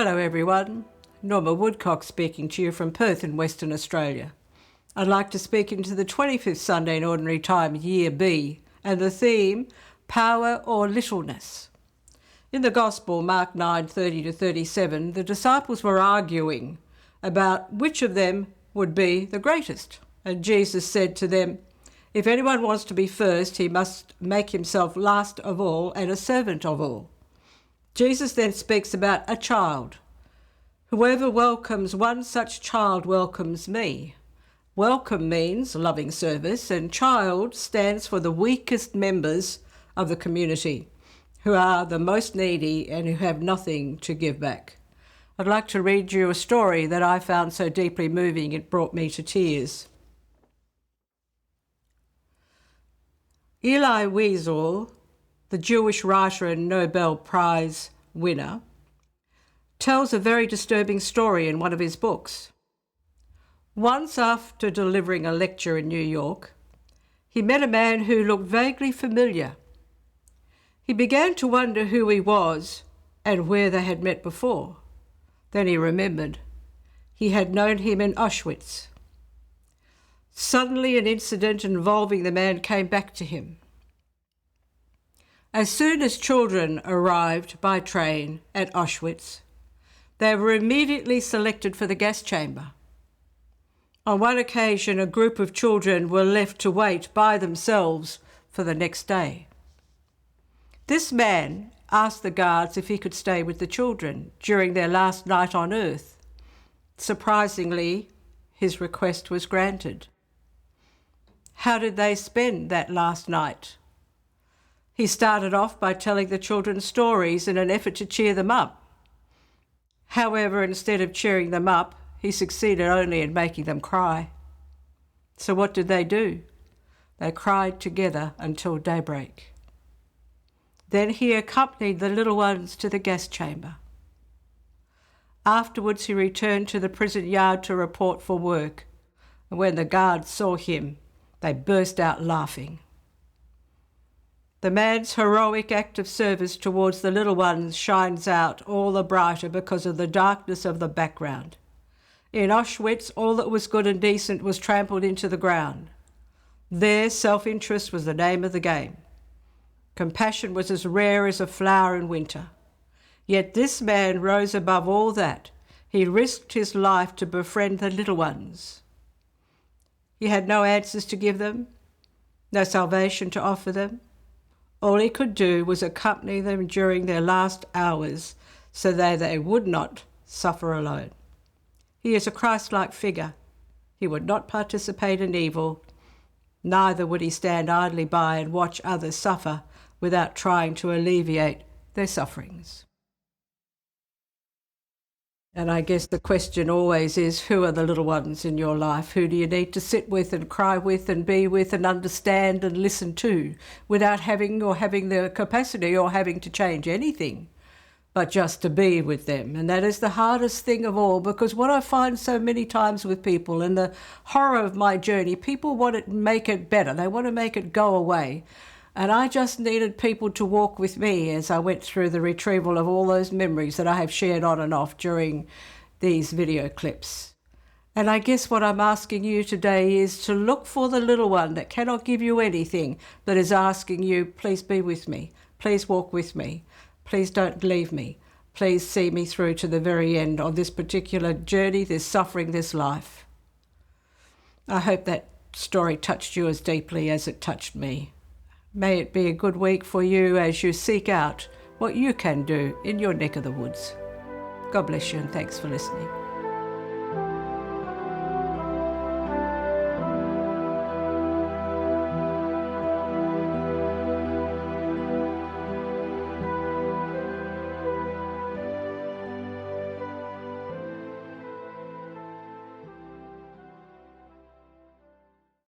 Hello everyone, Norma Woodcock speaking to you from Perth in Western Australia. I'd like to speak into the 25th Sunday in Ordinary Time, Year B, and the theme, Power or Littleness. In the Gospel, Mark 9:30-37, the disciples were arguing about which of them would be the greatest. And Jesus said to them, if anyone wants to be first, he must make himself last of all and a servant of all. Jesus then speaks about a child. Whoever welcomes one such child welcomes me. Welcome means loving service, and child stands for the weakest members of the community, who are the most needy and who have nothing to give back. I'd like to read you a story that I found so deeply moving it brought me to tears. Elie Wiesel, the Jewish writer and Nobel Prize winner, tells a very disturbing story in one of his books. Once, after delivering a lecture in New York, he met a man who looked vaguely familiar. He began to wonder who he was and where they had met before. Then he remembered. He had known him in Auschwitz. Suddenly, an incident involving the man came back to him. As soon as children arrived by train at Auschwitz, they were immediately selected for the gas chamber. On one occasion, a group of children were left to wait by themselves for the next day. This man asked the guards if he could stay with the children during their last night on earth. Surprisingly, his request was granted. How did they spend that last night? He started off by telling the children stories in an effort to cheer them up. However, instead of cheering them up, he succeeded only in making them cry. So what did they do? They cried together until daybreak. Then he accompanied the little ones to the gas chamber. Afterwards, he returned to the prison yard to report for work, and when the guards saw him, they burst out laughing. The man's heroic act of service towards the little ones shines out all the brighter because of the darkness of the background. In Auschwitz, all that was good and decent was trampled into the ground. There, self-interest was the name of the game. Compassion was as rare as a flower in winter. Yet this man rose above all that. He risked his life to befriend the little ones. He had no answers to give them, no salvation to offer them. All he could do was accompany them during their last hours so that they would not suffer alone. He is a Christ-like figure. He would not participate in evil, neither would he stand idly by and watch others suffer without trying to alleviate their sufferings. And I guess the question always is, who are the little ones in your life? Who do you need to sit with and cry with and be with and understand and listen to without having the capacity or having to change anything, but just to be with them? And that is the hardest thing of all, because what I find so many times with people, and the horror of my journey, people want to make it better. They want to make it go away. And I just needed people to walk with me as I went through the retrieval of all those memories that I have shared on and off during these video clips. And I guess what I'm asking you today is to look for the little one that cannot give you anything, but is asking you, please be with me, please walk with me, please don't leave me, please see me through to the very end on this particular journey, this suffering, this life. I hope that story touched you as deeply as it touched me. May it be a good week for you as you seek out what you can do in your neck of the woods. God bless you and thanks for listening.